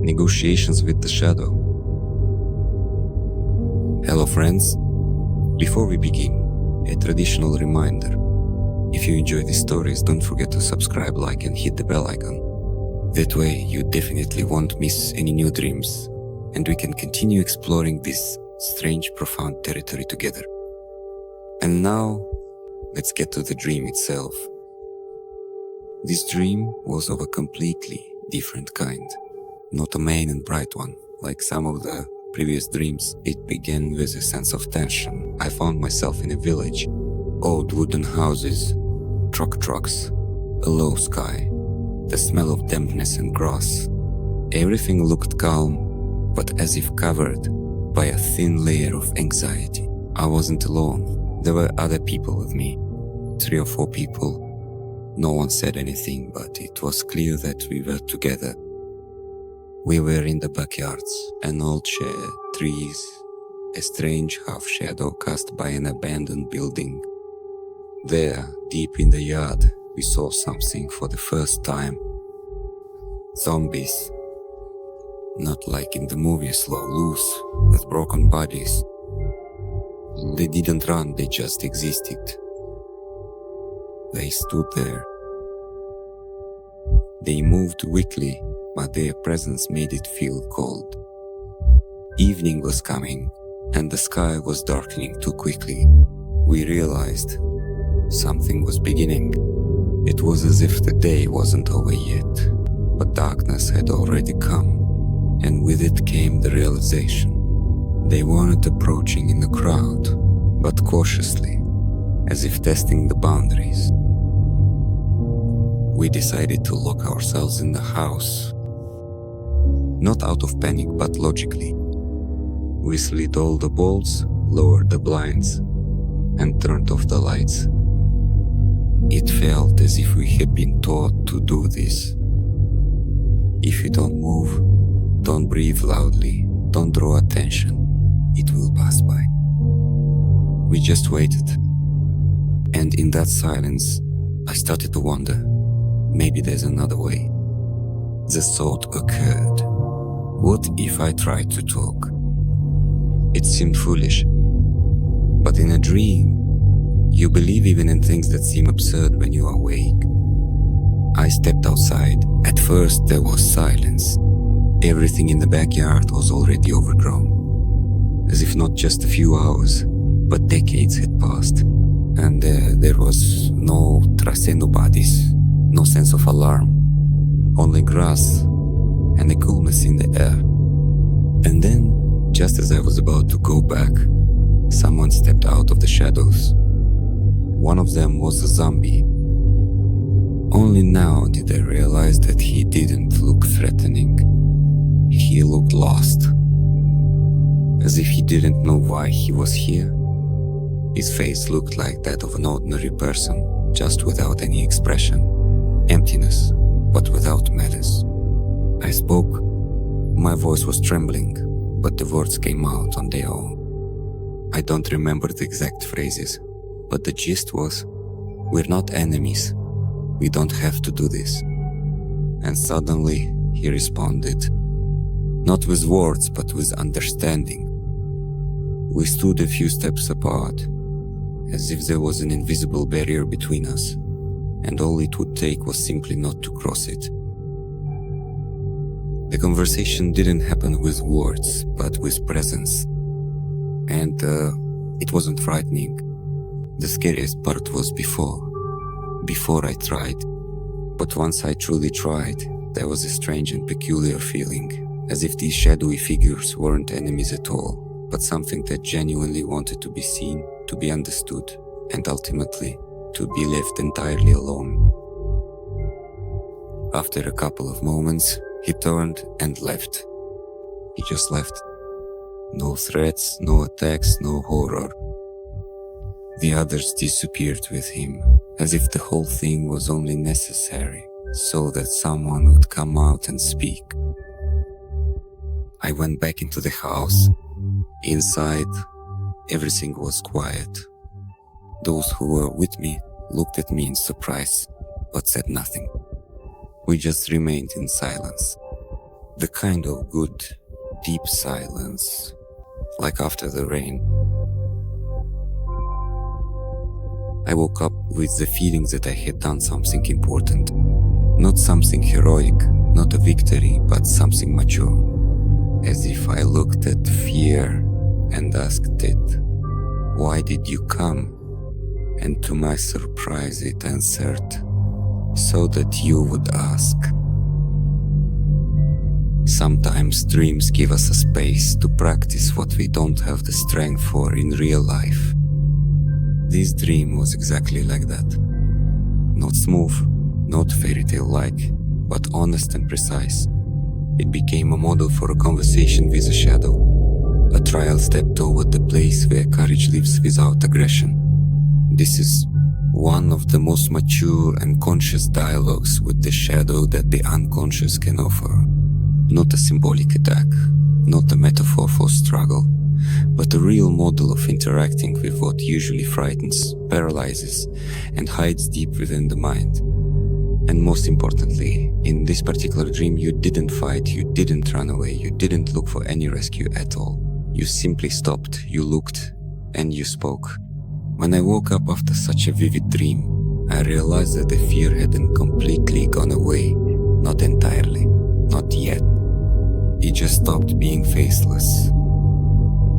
Negotiations with the Shadow. Hello friends, before we begin, a traditional reminder. If you enjoy these stories, don't forget to subscribe, like and hit the bell icon. That way you definitely won't miss any new dreams, and we can continue exploring this strange, profound territory together. And now, let's get to the dream itself. This dream was of a completely different kind. Not a main and bright one, like some of the previous dreams. It began with a sense of tension. I found myself in a village. Old wooden houses, trucks, a low sky, the smell of dampness and grass. Everything looked calm, but as if covered by a thin layer of anxiety. I wasn't alone. There were other people with me, 3 or 4 people. No one said anything, but it was clear that we were together. We were in the backyards, an old shed, trees, a strange half-shadow cast by an abandoned building. There, deep in the yard, we saw something for the first time. Zombies. Not like in the movies, loose, with broken bodies. They didn't run, they just existed. They stood there. They moved weakly, but their presence made it feel cold. Evening was coming, and the sky was darkening too quickly. We realized something was beginning. It was as if the day wasn't over yet, but darkness had already come, and with it came the realization. They weren't approaching in the crowd, but cautiously, as if testing the boundaries. We decided to lock ourselves in the house. Not out of panic, but logically. We slid all the bolts, lowered the blinds, and turned off the lights. It felt as if we had been taught to do this. If you don't move, don't breathe loudly, don't draw attention, it will pass by. We just waited. And in that silence, I started to wonder, maybe there's another way. The thought occurred. What if I tried to talk? It seemed foolish. But in a dream, you believe even in things that seem absurd when you are awake. I stepped outside. At first there was silence. Everything in the backyard was already overgrown. As if not just a few hours, but decades had passed. And there was no traseno bodies, no sense of alarm, only grass and a coolness in the air. And then, just as I was about to go back, someone stepped out of the shadows. One of them was a zombie. Only now did I realize that he didn't look threatening. He looked lost, as if he didn't know why he was here. His face looked like that of an ordinary person, just without any expression. Emptiness, but without malice. I spoke. My voice was trembling, but the words came out on their own. I don't remember the exact phrases, but the gist was, we're not enemies. We don't have to do this. And suddenly, he responded. Not with words, but with understanding. We stood a few steps apart, as if there was an invisible barrier between us, and all it would take was simply not to cross it. The conversation didn't happen with words, but with presence. And it wasn't frightening. The scariest part was before I tried. But once I truly tried, there was a strange and peculiar feeling, as if these shadowy figures weren't enemies at all, but something that genuinely wanted to be seen, to be understood, and ultimately, to be left entirely alone. After a couple of moments, he turned and left. He just left. No threats, no attacks, no horror. The others disappeared with him, as if the whole thing was only necessary so that someone would come out and speak. I went back into the house. Inside, everything was quiet. Those who were with me looked at me in surprise, but said nothing. We just remained in silence. The kind of good, deep silence, like after the rain. I woke up with the feeling that I had done something important. Not something heroic, not a victory, but something mature. As if I looked at fear and asked it, "Why did you come?" And to my surprise it answered, "So that you would ask." Sometimes dreams give us a space to practice what we don't have the strength for in real life. This dream was exactly like that. Not smooth, not fairy tale-like, but honest and precise. It became a model for a conversation with a shadow, a trial step toward the place where courage lives without aggression. This is one of the most mature and conscious dialogues with the shadow that the unconscious can offer. Not a symbolic attack, not a metaphor for struggle, but a real model of interacting with what usually frightens, paralyzes, and hides deep within the mind. And most importantly, in this particular dream, you didn't fight, you didn't run away, you didn't look for any rescue at all. You simply stopped, you looked, and you spoke. When I woke up after such a vivid dream, I realized that the fear hadn't completely gone away, not entirely, not yet. It just stopped being faceless.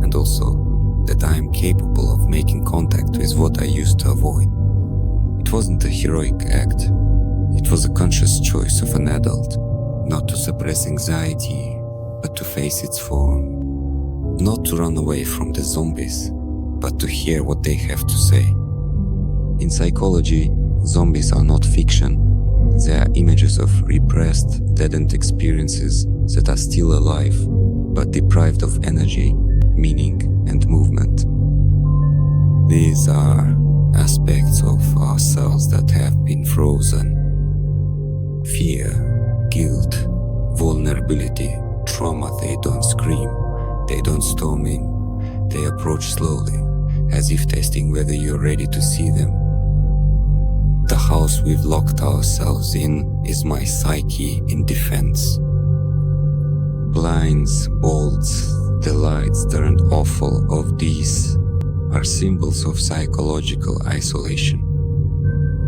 And also, that I am capable of making contact with what I used to avoid. It wasn't a heroic act. It was a conscious choice of an adult, not to suppress anxiety, but to face its form. Not to run away from the zombies, but to hear what they have to say. In psychology, zombies are not fiction. They are images of repressed, deadened experiences that are still alive, but deprived of energy, meaning, and movement. These are aspects of ourselves that have been frozen. Fear, guilt, vulnerability, trauma. They don't scream, they don't storm in, they approach slowly, as if testing whether you're ready to see them. The house we've locked ourselves in is my psyche in defense. Blinds, bolts, the lights turned off, all of these are symbols of psychological isolation.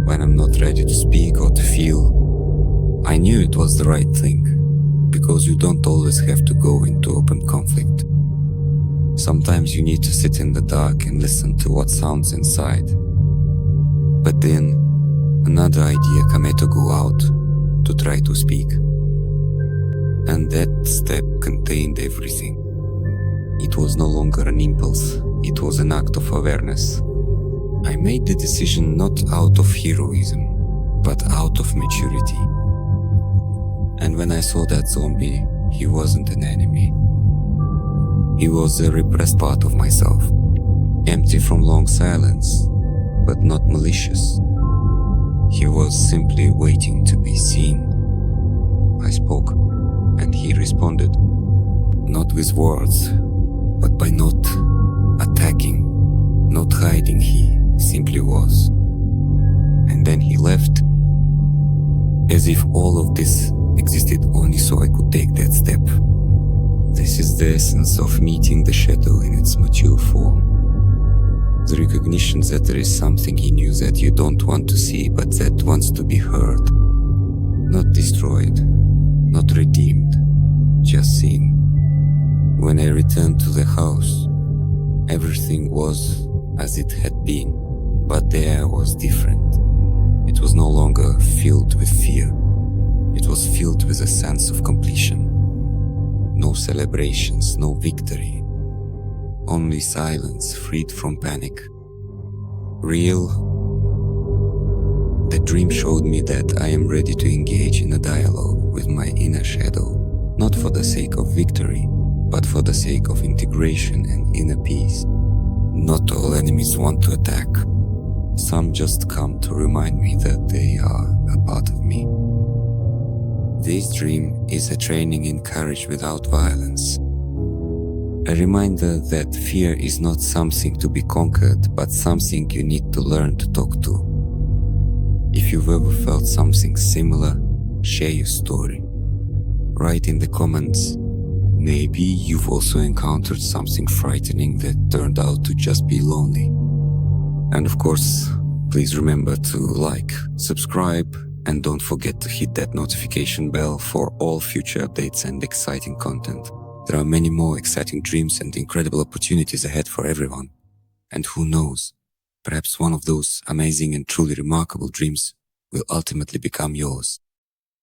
When I'm not ready to speak or to feel, I knew it was the right thing, because you don't always have to go into open conflict. Sometimes you need to sit in the dark and listen to what sounds inside. But then, another idea came to go out, to try to speak. And that step contained everything. It was no longer an impulse, it was an act of awareness. I made the decision not out of heroism, but out of maturity. And when I saw that zombie, he wasn't an enemy. He was a repressed part of myself, empty from long silence, but not malicious. He was simply waiting to be seen. I spoke, and he responded, not with words, but by not attacking, not hiding. He simply was. And then he left, as if all of this existed only so I could take that step. This is the essence of meeting the shadow in its mature form. The recognition that there is something in you that you don't want to see, but that wants to be heard. Not destroyed, not redeemed, just seen. When I returned to the house, everything was as it had been, but the air was different. It was no longer filled with fear. It was filled with a sense of completion. No celebrations, no victory. Only silence, freed from panic. Real. The dream showed me that I am ready to engage in a dialogue with my inner shadow, not for the sake of victory, but for the sake of integration and inner peace. Not all enemies want to attack. Some just come to remind me that they are a part of me. This dream is a training in courage without violence. A reminder that fear is not something to be conquered, but something you need to learn to talk to. If you've ever felt something similar, share your story. Write in the comments. Maybe you've also encountered something frightening that turned out to just be lonely. And of course, please remember to like, subscribe, and don't forget to hit that notification bell for all future updates and exciting content. There are many more exciting dreams and incredible opportunities ahead for everyone. And who knows, perhaps one of those amazing and truly remarkable dreams will ultimately become yours.